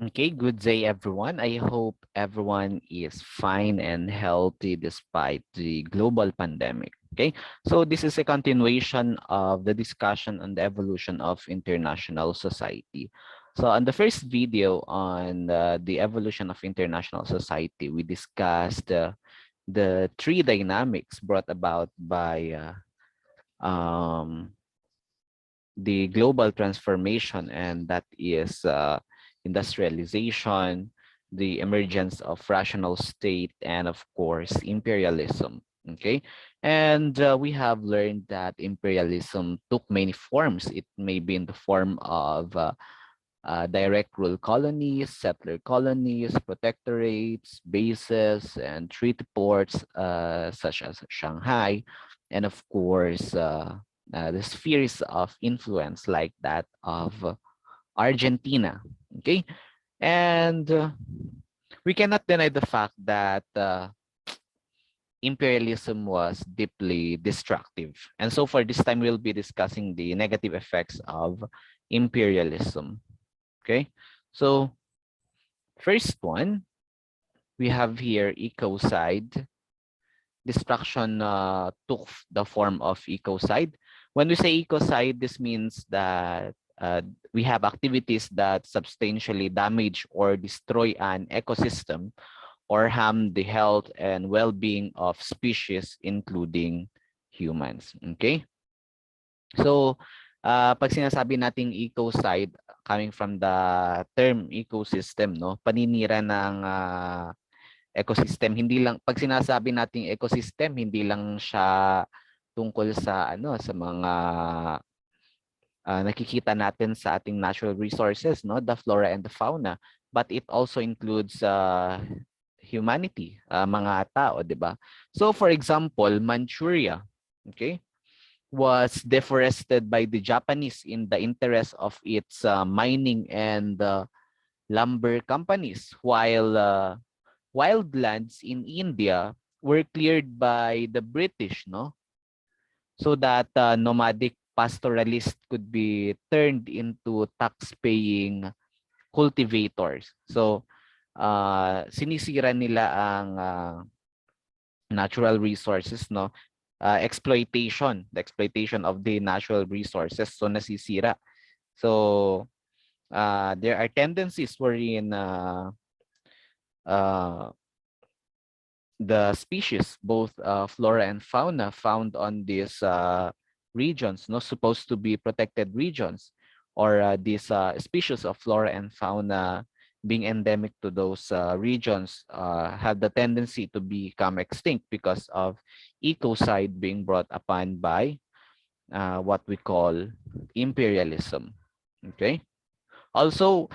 Okay, good day everyone. I hope everyone is fine and healthy despite the global pandemic. Okay, so this is a continuation of the discussion on the evolution of international society. So on the first video on the evolution of international society, we discussed the three dynamics brought about by the global transformation, and that is industrialization, the emergence of rational state, and of course, imperialism. Okay, and we have learned that imperialism took many forms. It may be in the form of direct rule colonies, settler colonies, protectorates, bases, and treaty ports such as Shanghai, and of course, the spheres of influence like that of Argentina. Okay, and we cannot deny the fact that imperialism was deeply destructive. And so for this time, we'll be discussing the negative effects of imperialism. Okay, so first one, we have here ecocide. Destruction took the form of ecocide. When we say ecocide, this means that we have activities that substantially damage or destroy an ecosystem or harm the health and well-being of species, including humans. Okay? So, pag sinasabi nating ecocide, coming from the term ecosystem, no, paninira ng ecosystem. Hindi lang, pag sinasabi nating ecosystem, hindi lang siya tungkol sa ano, sa mga nakikita natin sa ating natural resources, no, the flora and the fauna, but it also includes humanity, mga tao, 'di ba? So for example, Manchuria, okay, was deforested by the Japanese in the interest of its mining and lumber companies, while wildlands in India were cleared by the British, no? So that nomadic pastoralists could be turned into tax-paying cultivators. So sinisira nila ang natural resources, no? The exploitation of the natural resources, so nasisira. So there are tendencies wherein uh, the species, both flora and fauna found on these regions, no, supposed to be protected regions, or these species of flora and fauna being endemic to those regions have the tendency to become extinct because of ecocide being brought upon by what we call imperialism. Okay. Also,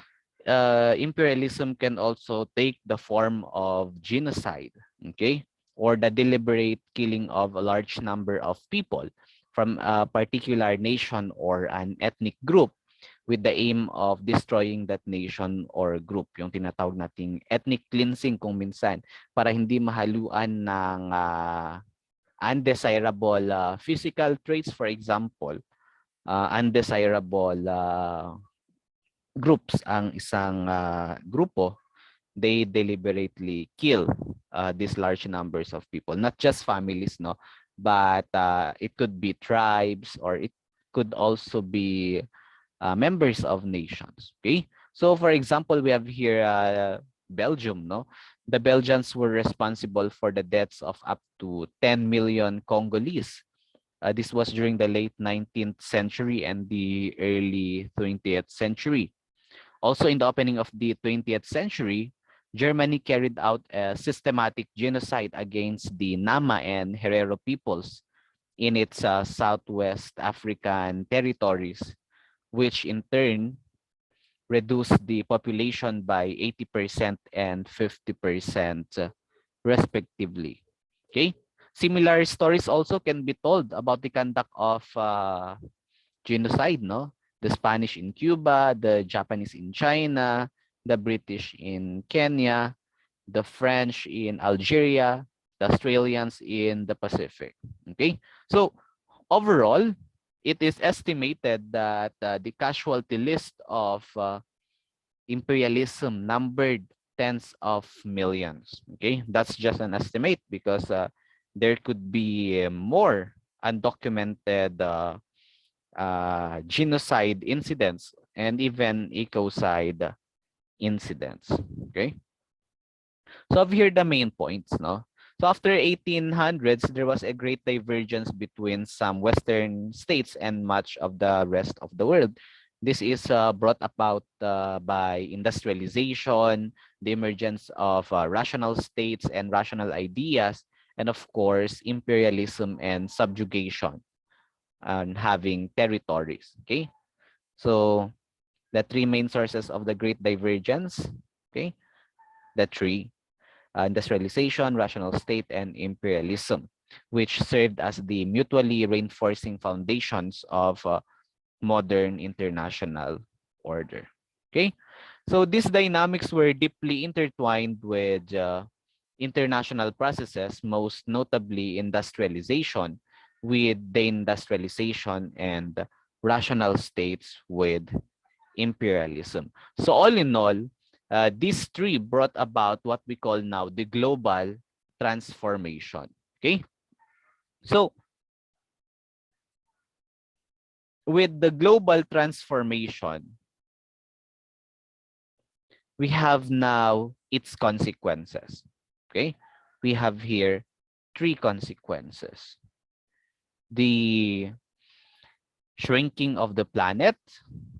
imperialism can also take the form of genocide, okay, or the deliberate killing of a large number of people from a particular nation or an ethnic group with the aim of destroying that nation or group, yung tinatawag nating ethnic cleansing kung minsan, para hindi mahaluan ng undesirable physical traits, for example, undesirable groups ang isang grupo, they deliberately kill these large numbers of people, not just families, no, but it could be tribes, or it could also be members of nations. Okay, so for example, we have here Belgium, no. The Belgians were responsible for the deaths of up to 10 million Congolese. This was during the late 19th century and the early 20th century. Also, in the opening of the 20th century, Germany carried out a systematic genocide against the Nama and Herero peoples in its Southwest African territories, which in turn reduced the population by 80% and 50% respectively. Okay. Similar stories also can be told about the conduct of genocide, no? The Spanish in Cuba, the Japanese in China, the British in Kenya, the French in Algeria, the Australians in the Pacific. Okay, so overall, it is estimated that the casualty list of imperialism numbered tens of millions. Okay, that's just an estimate because there could be more undocumented genocide incidents and even ecocide incidents. Okay, so I've here the main points, no? So after 1800s, there was a great divergence between some Western states and much of the rest of the world. This is brought about by industrialization, the emergence of rational states and rational ideas, and of course, imperialism and subjugation and having territories. Okay, so the three main sources of the great divergence, okay, the three: industrialization, rational state, and imperialism, which served as the mutually reinforcing foundations of modern international order. Okay, so these dynamics were deeply intertwined with international processes, most notably industrialization with deindustrialization and rational states with imperialism. So all in all, these three brought about what we call now the global transformation. Okay, so with the global transformation, we have now its consequences. Okay, we have here three consequences: the shrinking of the planet,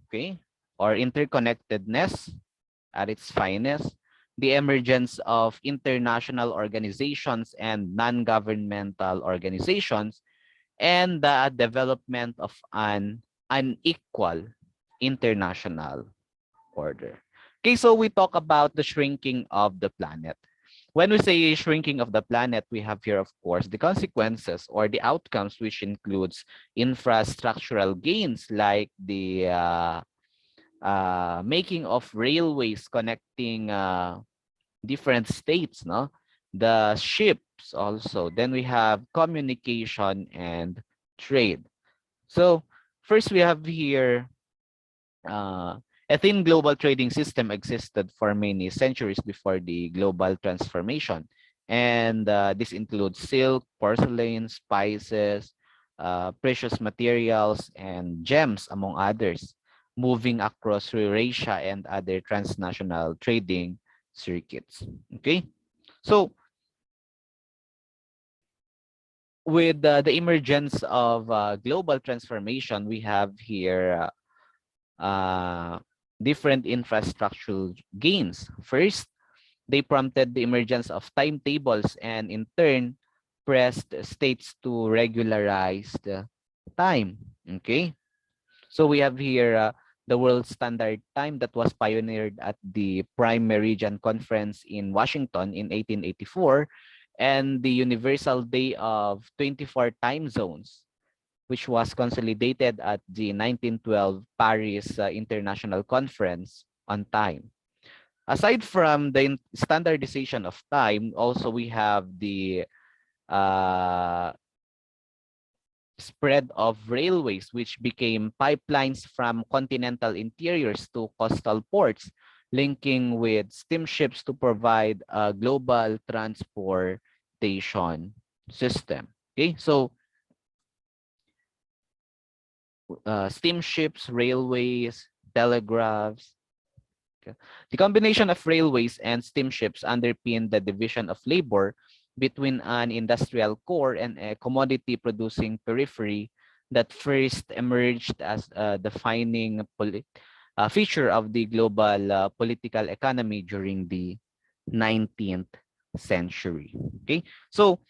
okay, or interconnectedness at its finest, the emergence of international organizations and non-governmental organizations, and the development of an unequal international order. Okay, so we talk about the shrinking of the planet. When we say shrinking of the planet, we have here, of course, the consequences or the outcomes, which includes infrastructural gains like the making of railways connecting different states, no? The ships also. Then we have communication and trade. So first we have here a thin global trading system existed for many centuries before the global transformation. And this includes silk, porcelain, spices, precious materials, and gems, among others, moving across Eurasia and other transnational trading circuits. Okay, so with the emergence of global transformation, we have here different infrastructural gains. First, they prompted the emergence of timetables and in turn pressed states to regularize the time. Okay, so we have here the world standard time that was pioneered at the Prime Meridian Conference in Washington in 1884, and the Universal Day of 24 time zones, which was consolidated at the 1912 Paris International Conference on Time. Aside from the standardization of time, also we have the uh, spread of railways, which became pipelines from continental interiors to coastal ports, linking with steamships to provide a global transportation system. Okay, so steamships, railways, telegraphs. Okay. The combination of railways and steamships underpinned the division of labor between an industrial core and a commodity producing periphery that first emerged as a defining feature of the global political economy during the 19th century. Okay, so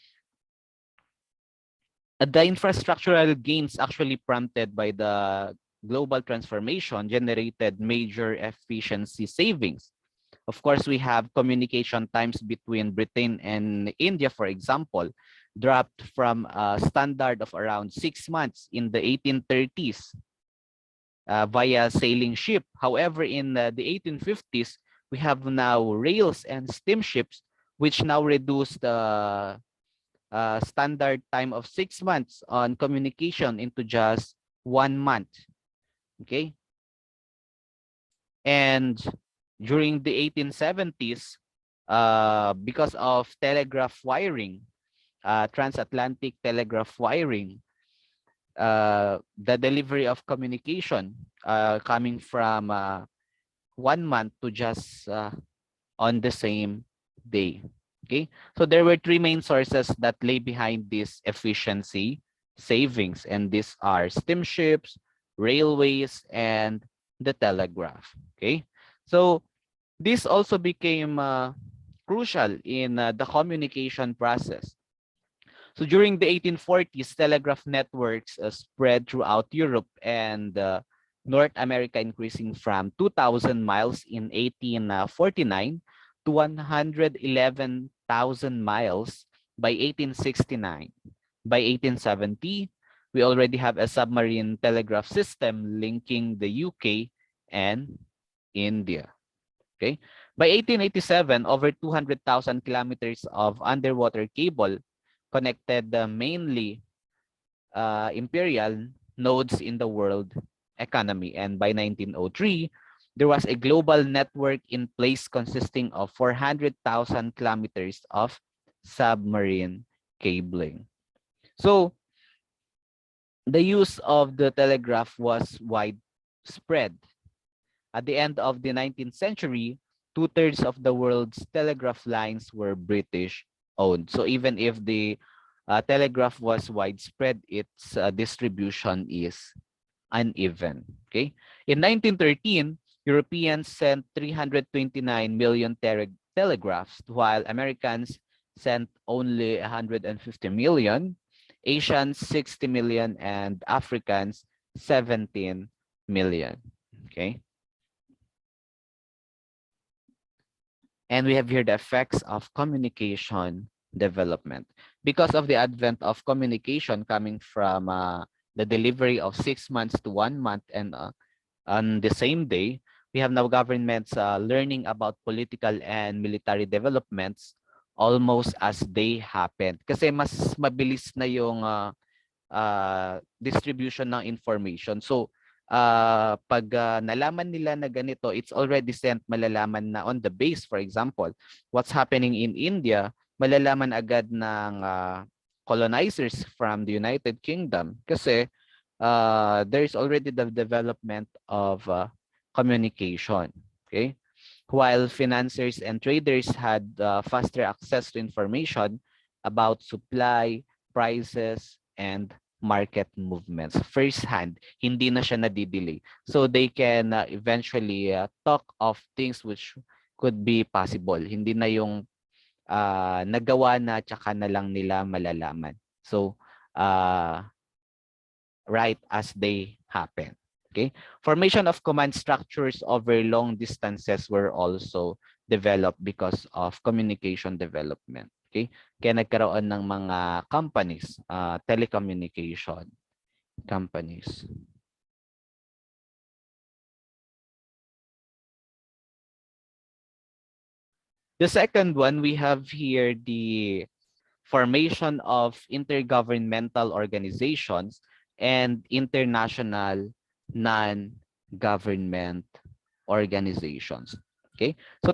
the infrastructural gains actually prompted by the global transformation generated major efficiency savings. Of course, we have communication times between Britain and India, for example, dropped from a standard of around 6 months in the 1830s via sailing ship. However, in the 1850s, we have now rails and steamships, which now reduce the standard time of 6 months on communication into just 1 month. Okay. And During the 1870s, because of telegraph wiring, transatlantic telegraph wiring, the delivery of communication coming from 1 month to just on the same day. Okay, so there were three main sources that lay behind this efficiency savings, and these are steamships, railways, and the telegraph. Okay, so this also became crucial in the communication process. So during the 1840s, telegraph networks spread throughout Europe and North America, increasing from 2,000 miles in 1849 to 111,000 miles by 1869. By 1870, we already have a submarine telegraph system linking the UK and India. Okay. By 1887, over 200,000 kilometers of underwater cable connected mainly imperial nodes in the world economy. And by 1903, there was a global network in place consisting of 400,000 kilometers of submarine cabling. So the use of the telegraph was widespread. At the end of the 19th century, two-thirds of the world's telegraph lines were British owned. So even if the telegraph was widespread, its distribution is uneven. Okay. In 1913, Europeans sent 329 million telegraphs, while Americans sent only 150 million, Asians 60 million, and Africans 17 million. Okay. And we have here the effects of communication development. Because of the advent of communication coming from the delivery of 6 months to 1 month and on the same day, we have now governments learning about political and military developments almost as they happen. Kasi mas mabilis na yung distribution ng information. So, pag nalaman nila na ganito, it's already sent, malalaman na on the base. For example, what's happening in India, malalaman agad ng colonizers from the United Kingdom kasi there's already the development of communication. Okay? While financiers and traders had faster access to information about supply, prices, and market movements firsthand, hindi na siya nadidelay. So they can eventually talk of things which could be possible. Hindi na yung nagawa na tsaka na lang nila malalaman. So right as they happen. Okay. Formation of command structures over long distances were also developed because of communication development. Okay. Kaya nagkaroon ng mga companies, telecommunication companies. The second one, we have here the formation of intergovernmental organizations and international non-government organizations. Okay, so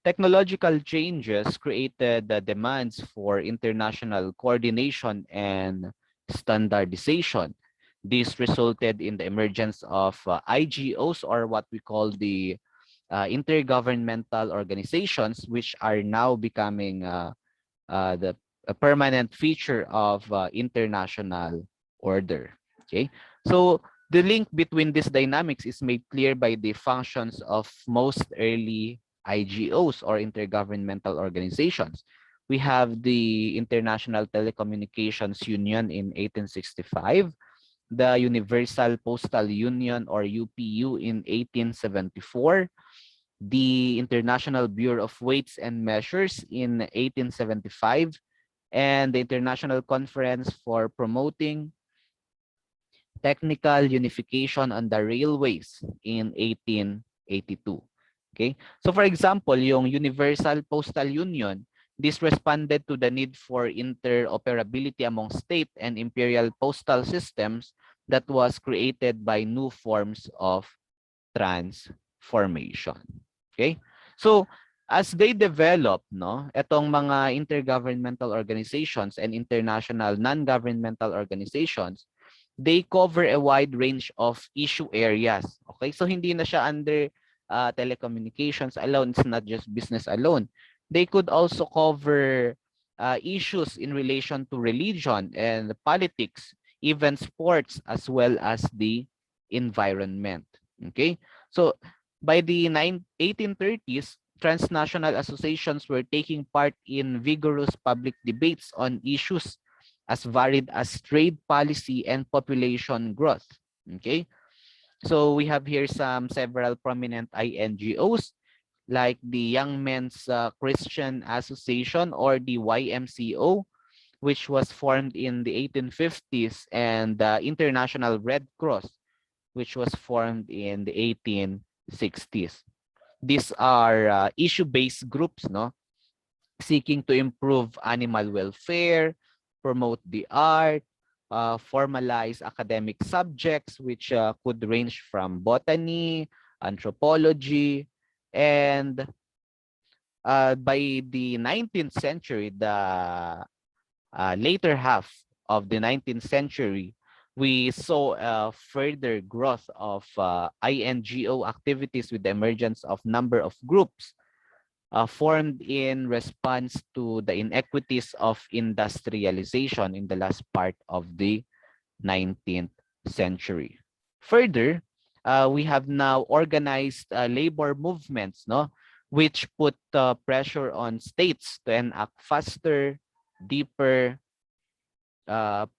technological changes created the demands for international coordination and standardization. This resulted in the emergence of IGOs, or what we call the intergovernmental organizations, which are now becoming a permanent feature of international order. Okay, so the link between these dynamics is made clear by the functions of most early IGOs, or intergovernmental organizations. We have the International Telecommunications Union in 1865, the Universal Postal Union, or UPU, in 1874, the International Bureau of Weights and Measures in 1875, and the International Conference for Promoting Technical Unification on the Railways in 1882. Okay, so for example, yung Universal Postal Union, this responded to the need for interoperability among state and imperial postal systems that was created by new forms of transformation. Okay? So, as they develop, no, etong mga intergovernmental organizations and international non-governmental organizations, they cover a wide range of issue areas. Okay? So, hindi na siya under telecommunications alone. It's not just business alone. They could also cover issues in relation to religion and politics, even sports, as well as the environment. Okay? So, by the 1830s, transnational associations were taking part in vigorous public debates on issues as varied as trade policy and population growth. Okay, so we have here several prominent INGOs like the Young Men's Christian Association, or the YMCO, which was formed in the 1850s, and the International Red Cross, which was formed in the 1860s. These are issue-based groups, no, seeking to improve animal welfare, promote the art, formalize academic subjects, which could range from botany, anthropology, and by the 19th century, the later half of the 19th century, we saw a further growth of INGO activities with the emergence of number of groups formed in response to the inequities of industrialization in the last part of the 19th century. Further, we have now organized labor movements, no, which put pressure on states to enact faster, deeper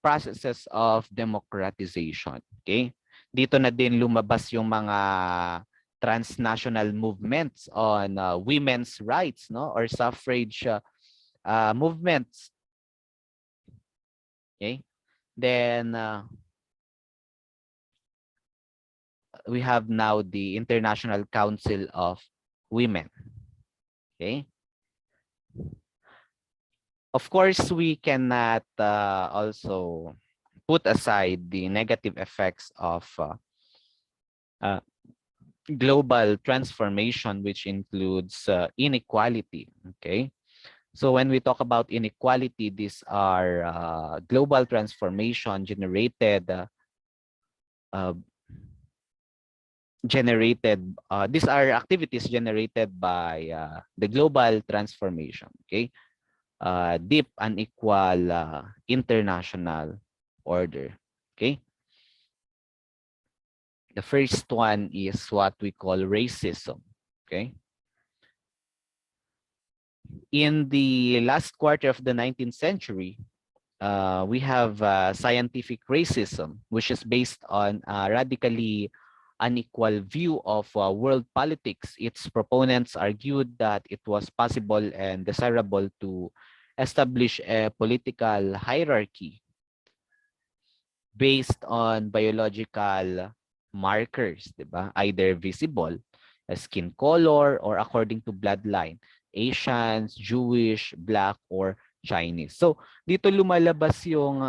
processes of democratization. Okay? Dito na din lumabas yung mga transnational movements on women's rights, no, or suffrage movements. Okay? Then we have now the International Council of Women. Okay? Of course, we cannot also put aside the negative effects of global transformation, which includes inequality. Okay, so when we talk about inequality, these are global transformation generated these are activities generated by the global transformation. Okay, deep unequal international order. Okay, the first one is what we call racism. Okay, in the last quarter of the 19th century, we have scientific racism, which is based on a radically unequal view of world politics. Its proponents argued that it was possible and desirable to establish a political hierarchy based on biological markers, diba? Either visible, skin color, or according to bloodline, Asians, Jewish, Black, or Chinese. So, dito lumalabas yung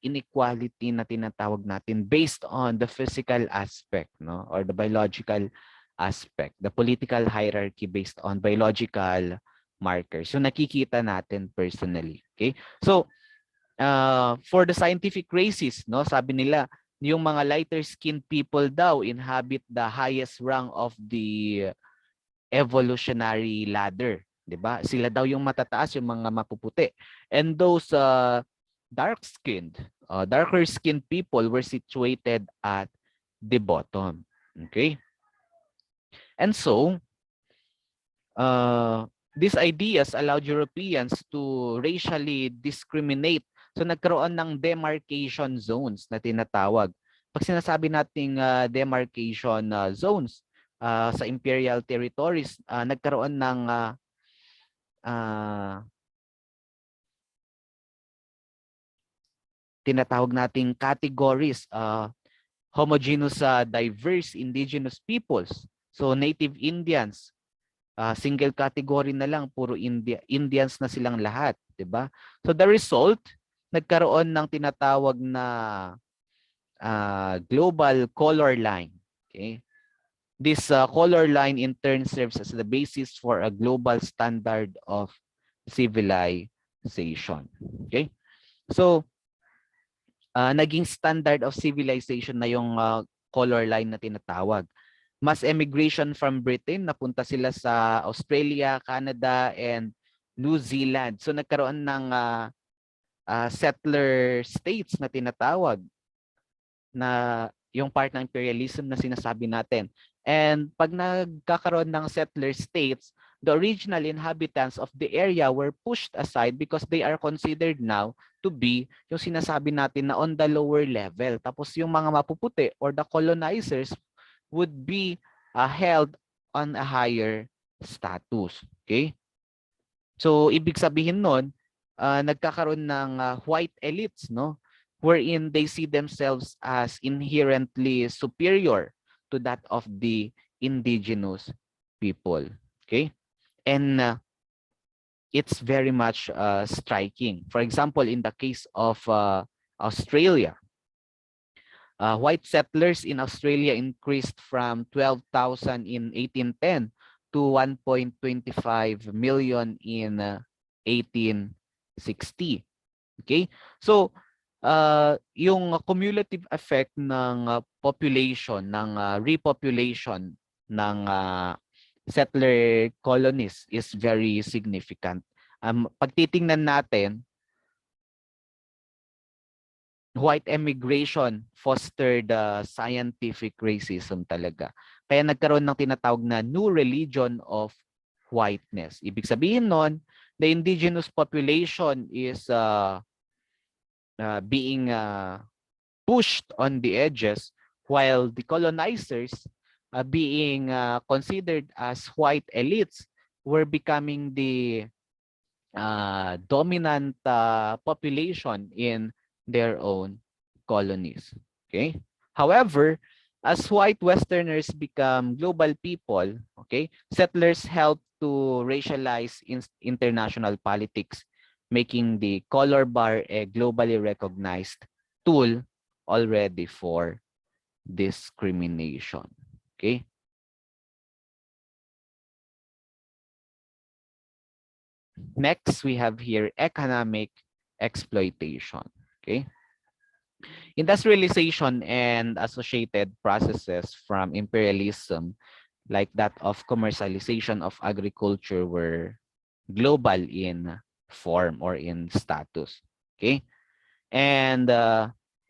inequality na tinatawag natin based on the physical aspect, no, or the biological aspect, the political hierarchy based on biological markers. So, nakikita natin personally. Okay? So, for the scientific races, no, sabi nila, yung mga lighter skinned people daw inhabit the highest rung of the evolutionary ladder, 'di ba? Sila daw yung matataas, yung mga mapuputi. And those darker skinned people were situated at the bottom. Okay? And so, these ideas allowed Europeans to racially discriminate. So nagkaroon ng demarcation zones na tinatawag. Pag sinasabi nating demarcation zones sa imperial territories, nagkaroon ng tinatawag nating categories, homogeneous diverse indigenous peoples. So native Indians, single category na lang, puro Indians na silang lahat, 'di ba? So the result, nagkaroon ng tinatawag na global color line. Okay? This color line in turn serves as the basis for a global standard of civilization. Okay? So, naging standard of civilization na yung color line na tinatawag. Mass emigration from Britain, napunta sila sa Australia, Canada, and New Zealand. So nagkaroon ng settler states na tinatawag na yung part ng imperialism na sinasabi natin. And pag nagkakaroon ng settler states, the original inhabitants of the area were pushed aside because they are considered now to be yung sinasabi natin na on the lower level. Tapos yung mga mapuputi or the colonizers would be held on a higher status. Okay? So ibig sabihin nun, nagkakaroon ng white elites, no? Wherein they see themselves as inherently superior to that of the indigenous people. Okay? And it's very much striking. For example, in the case of Australia, white settlers in Australia increased from 12,000 in 1810 to 1.25 million in 1860. Okay? So, yung cumulative effect ng population, ng repopulation ng settler colonies is very significant. Pag titingnan natin, white emigration fostered scientific racism talaga. Kaya nagkaroon ng tinatawag na new religion of whiteness. Ibig sabihin nun, the indigenous population is being pushed on the edges while the colonizers being considered as white elites were becoming the dominant population in their own colonies. Okay. However, as white Westerners become global people, okay, settlers help to racialize international politics, making the color bar a globally recognized tool already for discrimination. Okay. Next, we have here economic exploitation. Okay. Industrialization and associated processes from imperialism, like that of commercialization of agriculture, were global in form or in status. Okay? And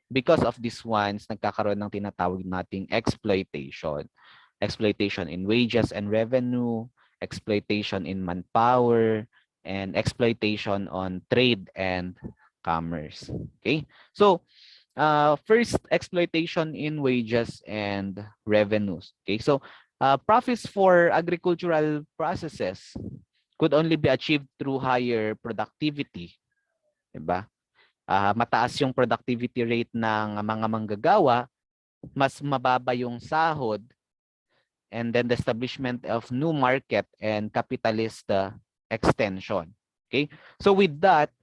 because of these ones, nagkakaroon ng tinatawag nating exploitation. Exploitation in wages and revenue, exploitation in manpower, and exploitation on trade and commerce. Okay? So, first, exploitation in wages and revenues. Okay, so profits for agricultural processes could only be achieved through higher productivity. Diba? Mataas yung productivity rate ng mga manggagawa, mas mababa yung sahod, and then the establishment of new market and capitalist extension. Okay, so with that,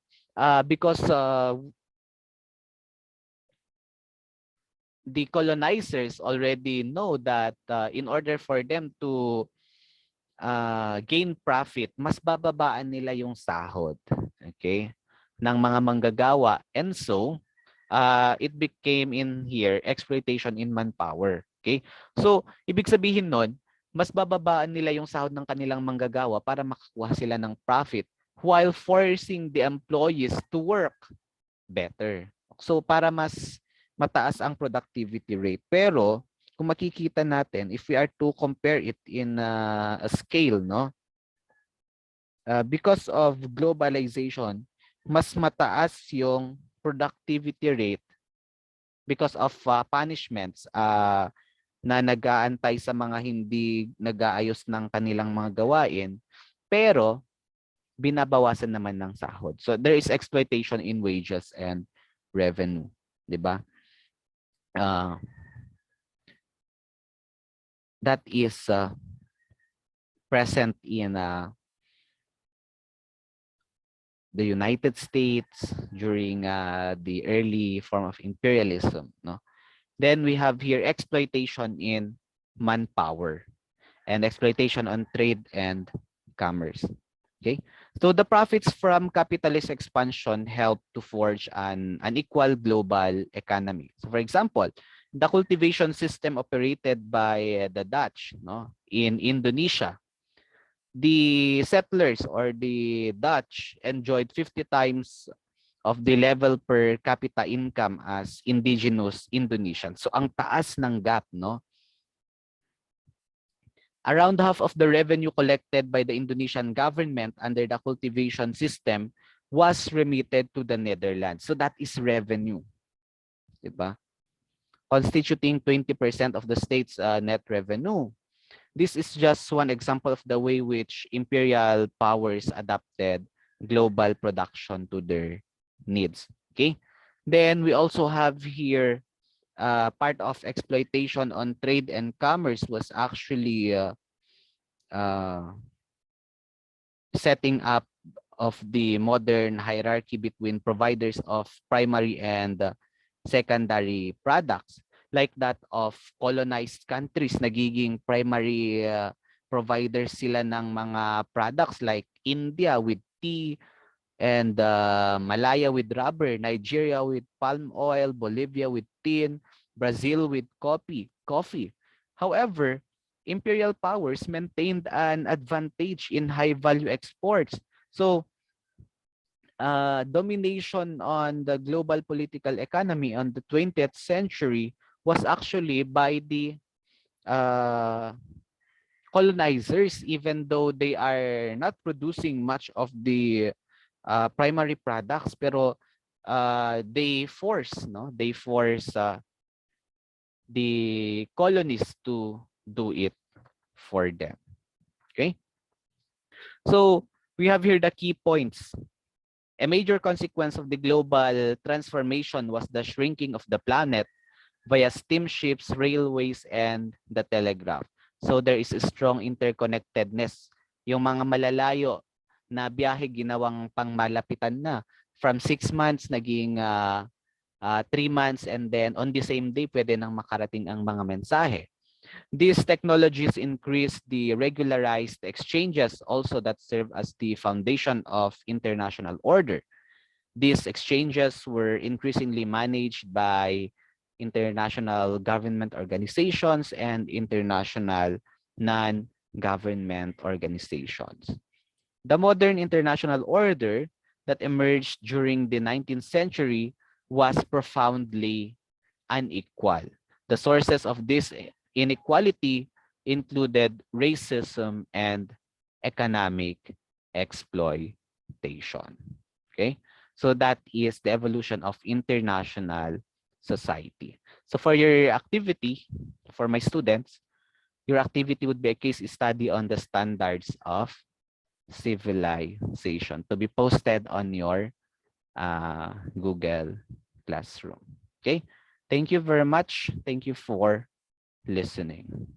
because the colonizers already know that in order for them to gain profit, mas bababaan nila yung sahod, okay, ng mga manggagawa. And so, it became in here exploitation in manpower. Okay? So, ibig sabihin nun, mas bababaan nila yung sahod ng kanilang manggagawa para makakuha sila ng profit while forcing the employees to work better. So, para mas mataas ang productivity rate. Pero kung makikita natin, if we are to compare it in a scale, no, because of globalization, mas mataas yung productivity rate because of punishments na nag-aantay sa mga hindi nag-aayos ng kanilang mga gawain, pero binabawasan naman ng sahod. So there is exploitation in wages and revenue, 'di ba? That is present in the United States during the early form of imperialism. No? Then we have here exploitation in manpower, and exploitation on trade and commerce. Okay, so the profits from capitalist expansion help to forge an unequal global economy. So for example, the cultivation system operated by the Dutch, no, in Indonesia, the settlers or the Dutch enjoyed 50 times of the level per capita income as indigenous Indonesians. So ang taas ng gap, no? Around half of the revenue collected by the Indonesian government under the cultivation system was remitted to the Netherlands. So that is revenue, diba? Constituting 20% of the state's net revenue. This is just one example of the way which imperial powers adapted global production to their needs. Okay. Then we also have here part of exploitation on trade and commerce was actually uh, setting up of the modern hierarchy between providers of primary and secondary products, like that of colonized countries. Nagiging primary providers sila ng mga products like India with tea, and Malaya with rubber, Nigeria with palm oil, Bolivia with tin, Brazil with coffee. However, imperial powers maintained an advantage in high-value exports. So, domination on the global political economy on the 20th century was actually by the uh, colonizers, even though they are not producing much of the primary products, pero they force, no, they force the colonies to do it for them. Okay, so we have here the key points. A major consequence of the global transformation was the shrinking of the planet via steamships, railways, and the telegraph. So there is a strong interconnectedness. Yung mga malalayo na biyahe ginawang pangmalapitan na. From 6 months, naging 3 months, and then on the same day, pwede nang makarating ang mga mensahe. These technologies increase the regularized exchanges also that serve as the foundation of international order. These exchanges were increasingly managed by international government organizations and international non-government organizations. The modern international order that emerged during the 19th century was profoundly unequal. The sources of this inequality included racism and economic exploitation. Okay, so that is the evolution of international society. So for your activity, for my students, your activity would be a case study on the standards of civilization to be posted on your Google Classroom. Okay, thank you very much. Thank you for listening.